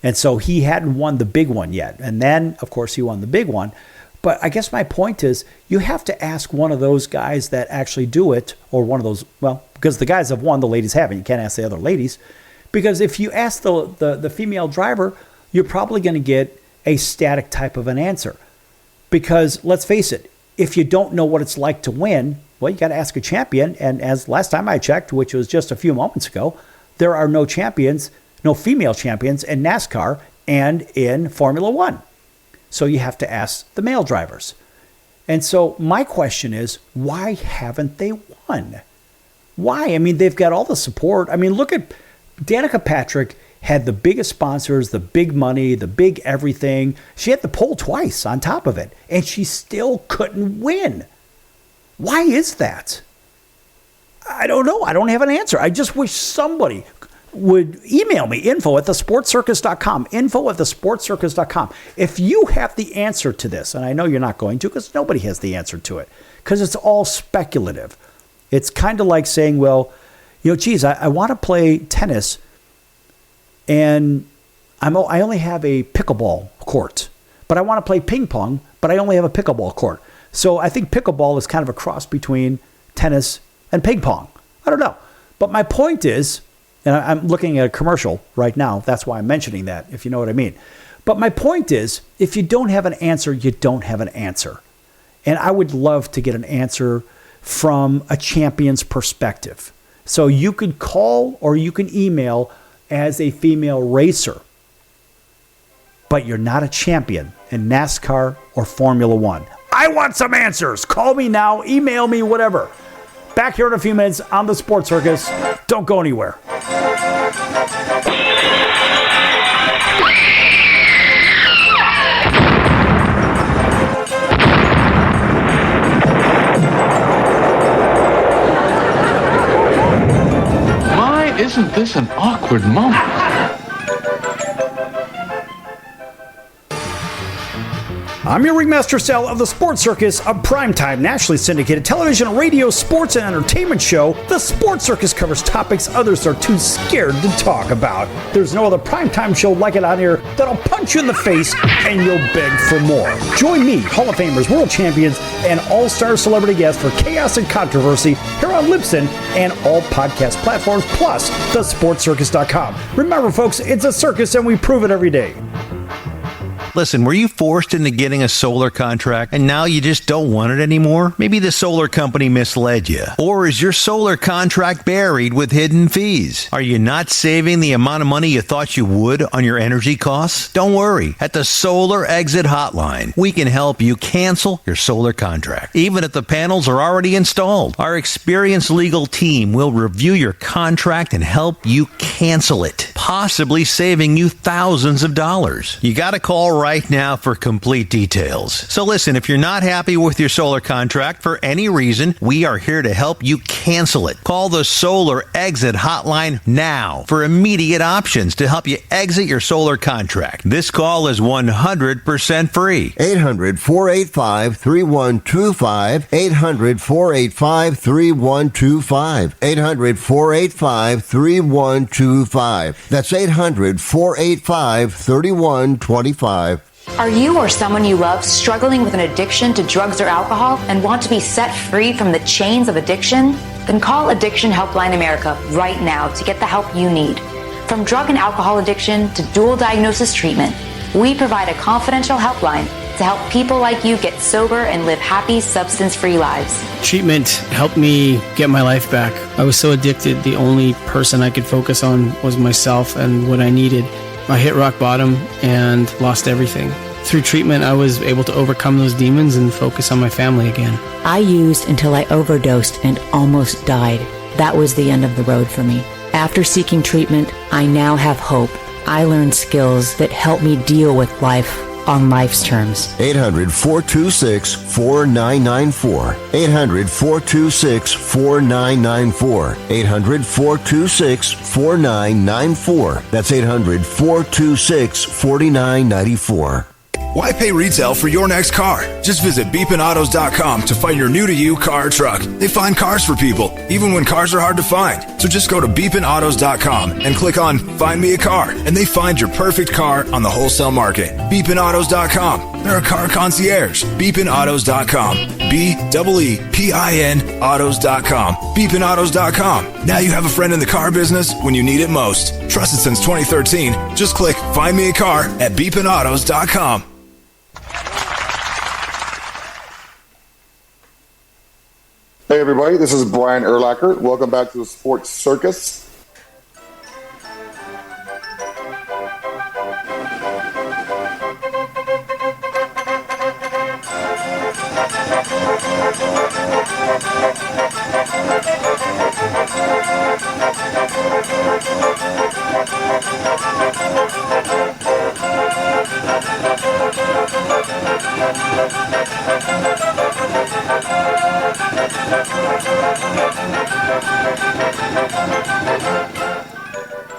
And so he hadn't won the big one yet. And then, of course, he won the big one. But I guess my point is, you have to ask one of those guys that actually do it, or one of those, well, because the guys have won, the ladies haven't. You can't ask the other ladies. Because if you ask the female driver, you're probably going to get a static type of an answer. Because, let's face it, if you don't know what it's like to win, well, you got to ask a champion. And as last time I checked, which was just a few moments ago, there are no champions, no female champions in NASCAR and in Formula One. So you have to ask the male drivers. And so my question is, why haven't they won? Why? I mean, they've got all the support. I mean, look at Danica Patrick had the biggest sponsors, the big money, the big everything. She had the pole twice on top of it, and she still couldn't win. Why is that? I don't know. I don't have an answer. I just wish somebody would email me, info@thesportscircus.com, info@thesportscircus.com. If you have the answer to this, and I know you're not going to because nobody has the answer to it, because it's all speculative. It's kind of like saying, well, geez, I want to play tennis, and I only have a pickleball court, but I want to play ping pong, but I only have a pickleball court. So I think pickleball is kind of a cross between tennis and ping pong. I don't know. But my point is, and I'm looking at a commercial right now. That's why I'm mentioning that, if you know what I mean. But my point is, if you don't have an answer, you don't have an answer. And I would love to get an answer from a champion's perspective. So you can call or you can email as a female racer, but you're not a champion in NASCAR or Formula One. I want some answers. Call me now, email me, whatever. Back here in a few minutes on the Sports Circus. Don't go anywhere. My, isn't this an awkward moment? I'm your ringmaster Sal of the Sports Circus, a primetime nationally syndicated television, radio, sports, and entertainment show. The Sports Circus covers topics others are too scared to talk about. There's no other primetime show like it on here that'll punch you in the face and you'll beg for more. Join me, Hall of Famers, world champions, and all-star celebrity guests for chaos and controversy here on Libsyn and all podcast platforms, plus thesportscircus.com. Remember, folks, it's a circus and we prove it every day. Listen, were you forced into getting a solar contract and now you just don't want it anymore? Maybe the solar company misled you. Or is your solar contract buried with hidden fees? Are you not saving the amount of money you thought you would on your energy costs? Don't worry. At the Solar Exit Hotline, we can help you cancel your solar contract, even if the panels are already installed. Our experienced legal team will review your contract and help you cancel it, possibly saving you thousands of dollars. You got to call right now for complete details. So listen, if you're not happy with your solar contract for any reason, we are here to help you cancel it. Call the Solar Exit Hotline now for immediate options to help you exit your solar contract. This call is 100% free. 800-485-3125. 800-485-3125. 800-485-3125. That's 800-485-3125. Are you or someone you love struggling with an addiction to drugs or alcohol and want to be set free from the chains of addiction? Then call Addiction Helpline America right now to get the help you need. From drug and alcohol addiction to dual diagnosis treatment, we provide a confidential helpline to help people like you get sober and live happy, substance-free lives. Treatment helped me get my life back. I was so addicted, the only person I could focus on was myself and what I needed. I hit rock bottom and lost everything. Through treatment, I was able to overcome those demons and focus on my family again. I used until I overdosed and almost died. That was the end of the road for me. After seeking treatment, I now have hope. I learned skills that help me deal with life on life's terms. 800-426-4994. 800-426-4994. 800-426-4994. That's 800-426-4994. Why pay retail for your next car? Just visit beepinautos.com to find your new-to-you car or truck. They find cars for people, even when cars are hard to find. So just go to beepinautos.com and click on Find Me a Car, and they find your perfect car on the wholesale market. Beepinautos.com. They're a car concierge. Beepinautos.com. B-E-E-P-I-N autos.com. Beepinautos.com. Now you have a friend in the car business when you need it most. Trusted since 2013. Just click Find Me a Car at beepinautos.com. Hey everybody, this is Brian Urlacher. Welcome back to the Sports Circus.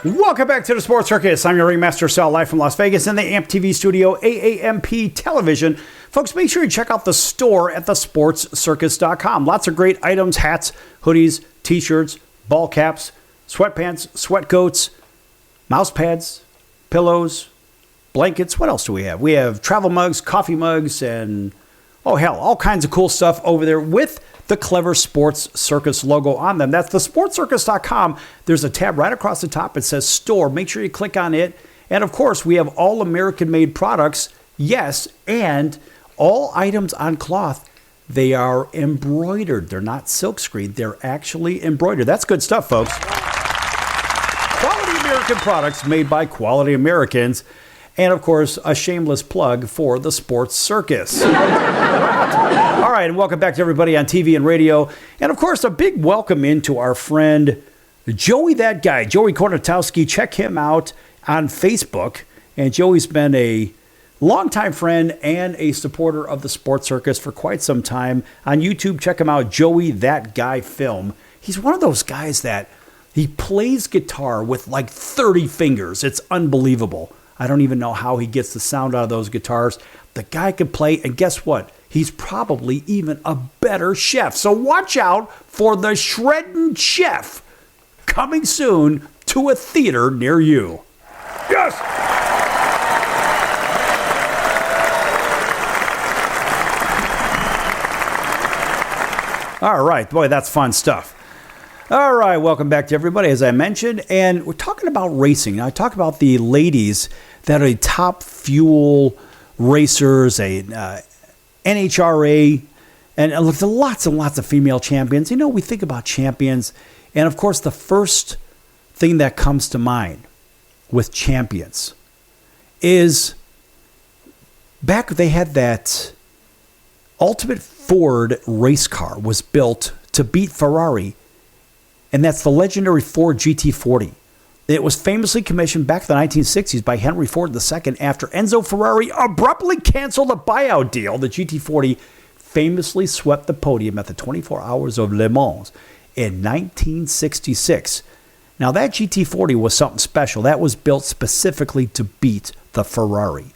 Welcome back to the Sports Circus. I'm your ringmaster, Sal, live from Las Vegas in the AMP TV studio, AAMP Television. Folks, make sure you check out the store at thesportscircus.com. Lots of great items, hats, hoodies, t-shirts, ball caps, sweatpants, sweat coats, mouse pads, pillows, blankets. What else do we have? We have travel mugs, coffee mugs, and, oh hell, all kinds of cool stuff over there with the clever Sports Circus logo on them. That's thesportscircus.com. There's a tab right across the top. It says store. Make sure you click on it. And of course, we have all American-made products. Yes, and all items on cloth, they are embroidered. They're not silkscreen. They're actually embroidered. That's good stuff, folks. Quality American products made by quality Americans. And of course, a shameless plug for the Sports Circus. All right, and welcome back to everybody on TV and radio. And of course, a big welcome into our friend, Joey That Guy, Joey Kornatowski. Check him out on Facebook. And Joey's been a longtime friend and a supporter of the Sports Circus for quite some time. On YouTube, check him out, Joey That Guy Film. He's one of those guys that he plays guitar with like 30 fingers. It's unbelievable. I don't even know how he gets the sound out of those guitars. The guy can play, and guess what? He's probably even a better chef. So watch out for the Shreddin' Chef coming soon to a theater near you. Yes! All right, boy, that's fun stuff. All right, welcome back to everybody, as I mentioned, and we're talking about racing. Now, I talk about the ladies that are top fuel racers, NHRA, and look, lots and lots of female champions. You know, we think about champions, and of course, the first thing that comes to mind with champions is back they had that Ultimate Ford race car was built to beat Ferrari, and that's the legendary Ford GT40. It was famously commissioned back in the 1960s by Henry Ford II after Enzo Ferrari abruptly canceled a buyout deal. The GT40 famously swept the podium at the 24 Hours of Le Mans in 1966. Now, that GT40 was something special. That was built specifically to beat the Ferrari.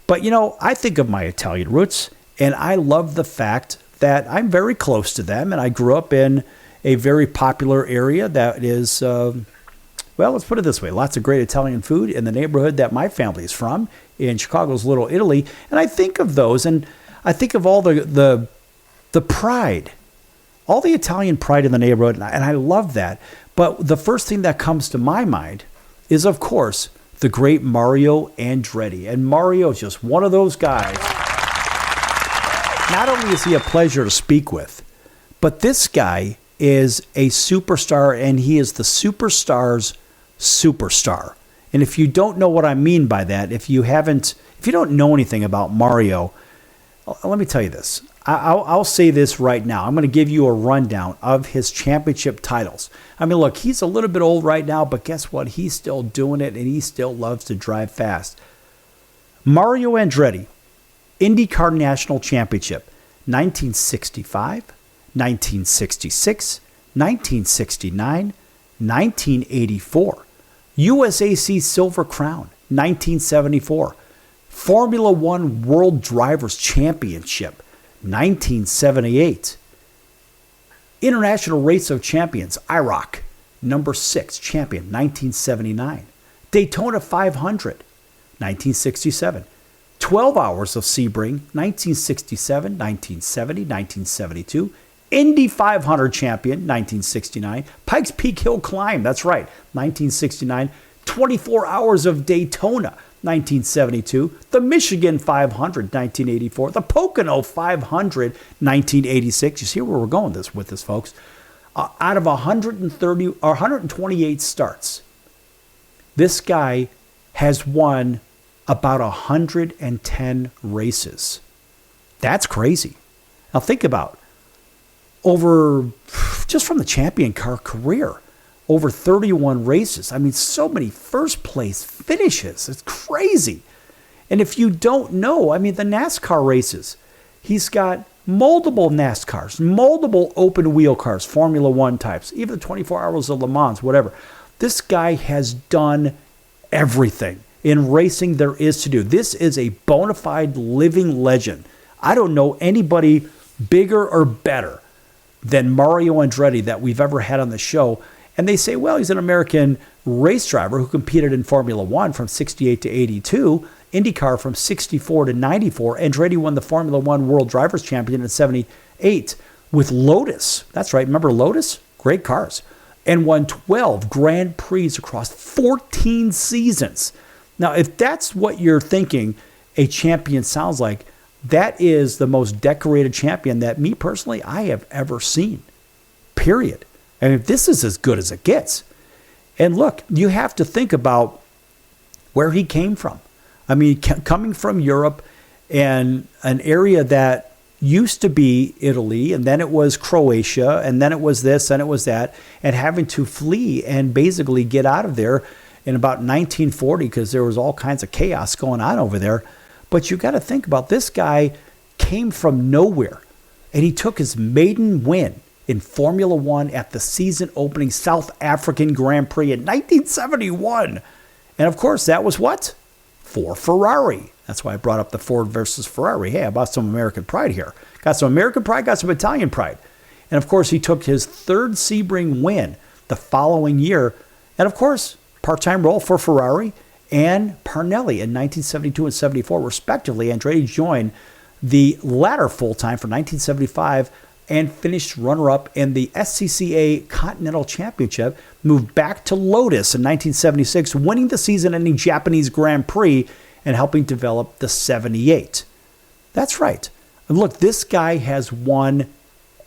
But, you know, I think of my Italian roots, and I love the fact that I'm very close to them, and I grew up in a very popular area that is... well, let's put it this way. Lots of great Italian food in the neighborhood that my family is from, in Chicago's Little Italy. And I think of those, and I think of all the pride, all the Italian pride in the neighborhood, and I love that. But the first thing that comes to my mind is, of course, the great Mario Andretti. And Mario is just one of those guys. Not only is he a pleasure to speak with, but this guy is a superstar, and he is the superstar's superstar. And if you don't know what I mean by that, if you don't know anything about Mario, let me tell you this. I'll say this right now. I'm going to give you a rundown of his championship titles. I mean, look, he's a little bit old right now, but guess what? He's still doing it, and he still loves to drive fast. Mario Andretti, IndyCar National Championship, 1965, 1966, 1969, 1984. USAC Silver Crown, 1974. Formula One World Drivers Championship, 1978. International Race of Champions, IROC, number 6, champion, 1979. Daytona 500, 1967. 12 Hours of Sebring, 1967, 1970, 1972. Indy 500 champion, 1969. Pikes Peak Hill Climb, that's right, 1969. 24 Hours of Daytona, 1972, the Michigan 500, 1984, the Pocono 500, 1986. You see where we're going with this, folks. Out of 130 or 128 starts, this guy has won about 110 races. That's crazy. Now think about over, just from the champion car career, over 31 races. I mean, so many first place finishes. It's crazy. And if you don't know, I mean, the NASCAR races, he's got multiple NASCARs, multiple open wheel cars, Formula One types, even the 24 Hours of Le Mans, whatever. This guy has done everything in racing there is to do. This is a bona fide living legend. I don't know anybody bigger or better than Mario Andretti that we've ever had on the show. And they say, well, he's an American race driver who competed in Formula One from 68 to 82, IndyCar from 64 to 94. Andretti won the Formula One World Drivers' Championship in 78 with Lotus. That's right. Remember Lotus? Great cars. And won 12 Grand Prix across 14 seasons. Now, if that's what you're thinking a champion sounds like, that is the most decorated champion that me personally, I have ever seen. Period. I mean, this is as good as it gets. And look, you have to think about where he came from. I mean, coming from Europe and an area that used to be Italy, and then it was Croatia, and then it was this, and it was that, and having to flee and basically get out of there in about 1940 because there was all kinds of chaos going on over there. But you got to think about this guy came from nowhere, and he took his maiden win in Formula One at the season opening South African Grand Prix in 1971. And of course, that was what? For Ferrari. That's why I brought up the Ford versus Ferrari. Hey, I bought some American pride here. Got some American pride, got some Italian pride. And of course, he took his third Sebring win the following year. And of course, part-time role for Ferrari and Parnelli in 1972 and 74, respectively. Andretti joined the latter full-time for 1975 and finished runner-up in the SCCA Continental Championship, moved back to Lotus in 1976, winning the season-ending Japanese Grand Prix and helping develop the 78. That's right. And look, this guy has won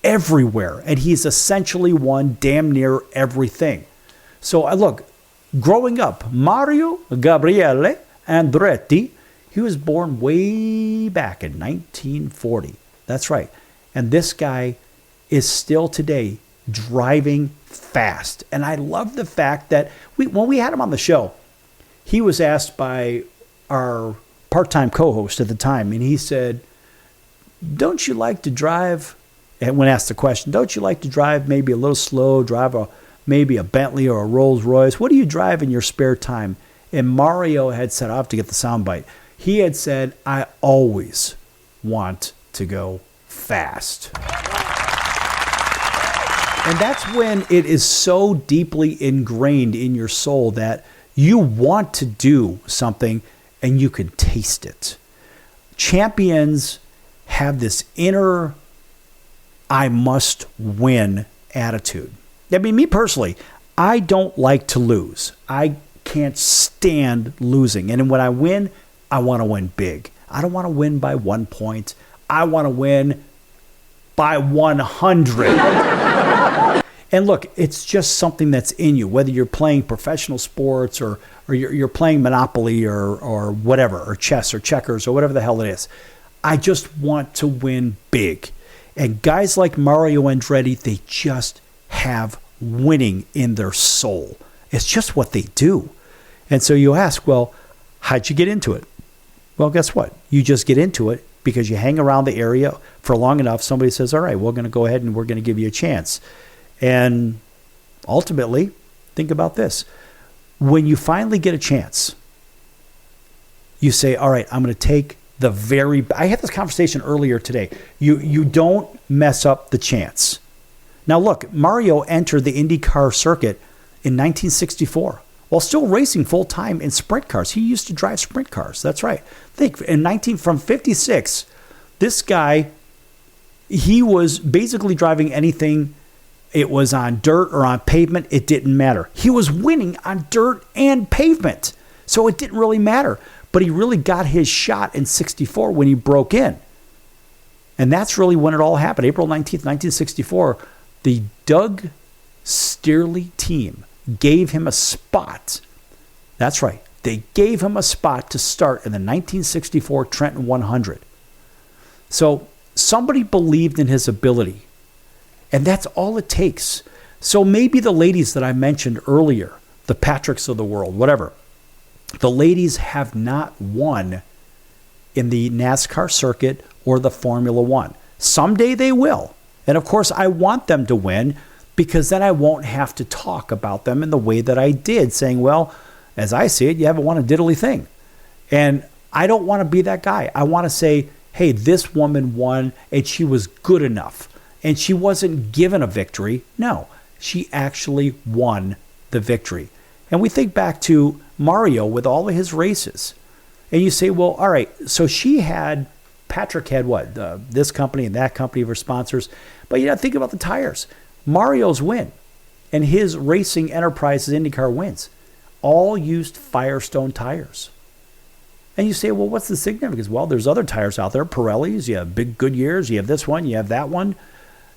everywhere, and he's essentially won damn near everything. So look, growing up, Mario Gabriele Andretti, he was born way back in 1940. That's right. And this guy is still today driving fast. And I love the fact that when we had him on the show, he was asked by our part-time co-host at the time, and he said, don't you like to drive, and when asked the question, don't you like to drive maybe a little slow, drive maybe a Bentley or a Rolls Royce? What do you drive in your spare time? And Mario had said, I have to get the soundbite. He had said, I always want to go fast. And that's when it is so deeply ingrained in your soul that you want to do something and you can taste it. Champions have this inner I must win attitude. I mean, me personally, I don't like to lose. I can't stand losing. And when I win, I want to win big. I don't want to win by 1 point. I want to win by 100. And look, it's just something that's in you, whether you're playing professional sports or you're playing Monopoly or whatever, or chess or checkers or whatever the hell it is. I just want to win big. And guys like Mario Andretti, they just have winning in their soul. It's just what they do. And so you ask, well, how'd you get into it? Well, guess what? You just get into it because you hang around the area for long enough. Somebody says, all right, we're going to go ahead and we're going to give you a chance. And ultimately, think about this. When you finally get a chance, you say, all right, I'm going to take the very... I had this conversation earlier today. You don't mess up the chance. Now, look, Mario entered the IndyCar circuit in 1964 while still racing full-time in sprint cars. He used to drive sprint cars. That's right. Think, from 56, this guy, he was basically driving anything. It was on dirt or on pavement. It didn't matter. He was winning on dirt and pavement. So it didn't really matter. But but he really got his shot in 64 when he broke in. And that's really when it all happened. April 19th, 1964, the Doug Steerley team gave him a spot. That's right. They gave him a spot to start in the 1964 Trenton 100. So somebody believed in his ability. And that's all it takes. So maybe the ladies that I mentioned earlier, the Patricks of the world, whatever, the ladies have not won in the NASCAR circuit or the Formula One. Someday they will. And of course, I want them to win because then I won't have to talk about them in the way that I did, saying, well, as I see it, you haven't won a diddly thing. And I don't want to be that guy. I want to say, hey, this woman won and she was good enough. And she wasn't given a victory. No, she actually won the victory. And we think back to Mario with all of his races. And you say, well, all right, so Patrick had what? This company and that company for sponsors. But you got to think about the tires. Mario's win and his racing enterprises IndyCar wins all used Firestone tires. And you say, well, what's the significance? Well, there's other tires out there, Pirellis, you have big Goodyears, you have this one, you have that one,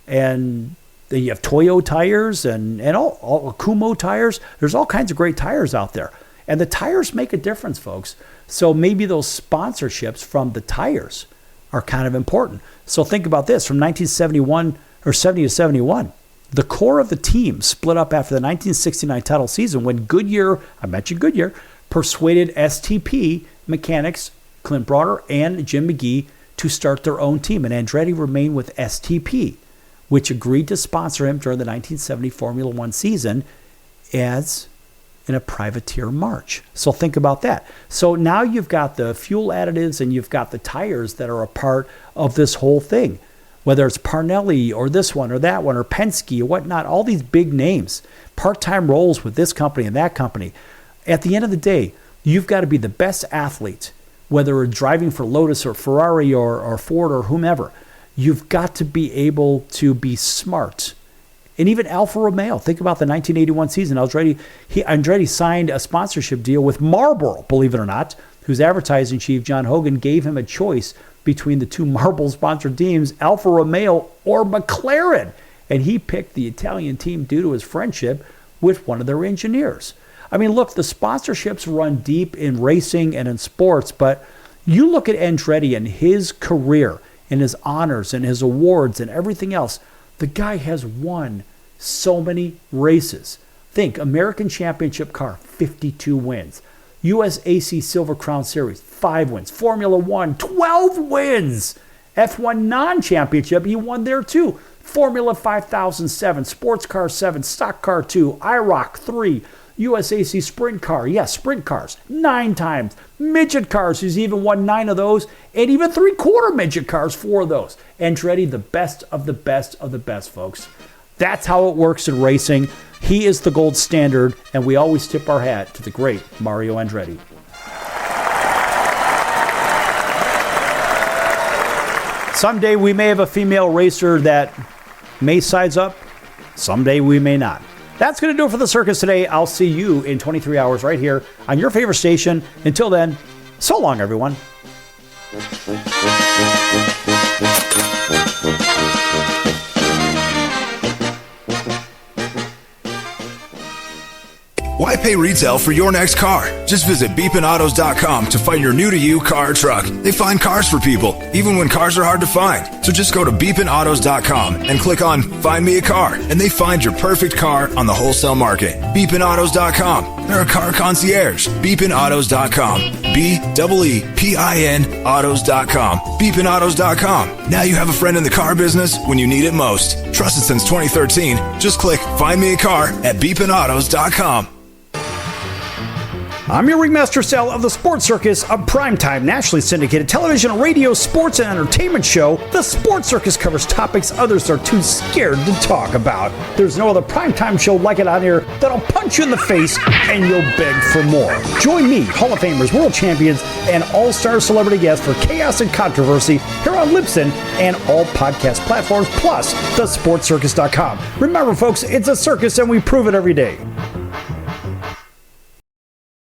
and then you have Toyo tires and all Kumo tires. There's all kinds of great tires out there. And the tires make a difference, folks. So maybe those sponsorships from the tires are kind of important. So think about this. From 1971 or 70 to 71, the core of the team split up after the 1969 title season when Goodyear, I mentioned Goodyear, persuaded STP mechanics, Clint Broder and Jim McGee, to start their own team. And Andretti remained with STP, which agreed to sponsor him during the 1970 Formula One season as in a privateer march. So think about that. So now you've got the fuel additives and you've got the tires that are a part of this whole thing. Whether it's Parnelli or this one or that one or Penske or whatnot, all these big names, part-time roles with this company and that company. At the end of the day, you've got to be the best athlete, whether you're driving for Lotus or Ferrari or Ford or whomever. You've got to be able to be smart. And even Alfa Romeo, think about the 1981 season. Andretti signed a sponsorship deal with Marlboro, believe it or not, whose advertising chief, John Hogan, gave him a choice between the two Marlboro-sponsored teams, Alfa Romeo or McLaren. And he picked the Italian team due to his friendship with one of their engineers. I mean, look, the sponsorships run deep in racing and in sports, but you look at Andretti and his career and his honors and his awards and everything else. The guy has won so many races. Think, American Championship car, 52 wins. USAC Silver Crown Series, 5 wins. Formula One, 12 wins. F1 non-championship, he won there too. Formula 5007, Sports Car 7, Stock Car 2, IROC 3, USAC Sprint Car, yes, Sprint Cars, 9 times. Midget Cars, he's even won 9 of those, and even 3/4 midget cars, 4 of those. Andretti, the best of the best of the best, folks. That's how it works in racing. He is the gold standard, and we always tip our hat to the great Mario Andretti. Someday we may have a female racer that may size up. Someday we may not. That's going to do it for the circus today. I'll see you in 23 hours right here on your favorite station. Until then, so long, everyone. Why pay retail for your next car? Just visit beepinautos.com to find your new-to-you car or truck. They find cars for people, even when cars are hard to find. So just go to beepinautos.com and click on Find Me a Car, and they find your perfect car on the wholesale market. Beepinautos.com. They're a car concierge. Beepinautos.com. BEEPIN autos.com. Beepinautos.com. Now you have a friend in the car business when you need it most. Trusted since 2013. Just click Find Me a Car at beepinautos.com. I'm your ringmaster Sal of the Sports Circus, a primetime nationally syndicated television, radio, sports, and entertainment show. The Sports Circus covers topics others are too scared to talk about. There's no other primetime show like it out here that'll punch you in the face and you'll beg for more. Join me, Hall of Famers, world champions, and all-star celebrity guests for chaos and controversy here on Libsyn and all podcast platforms, plus thesportscircus.com. Remember, folks, it's a circus and we prove it every day.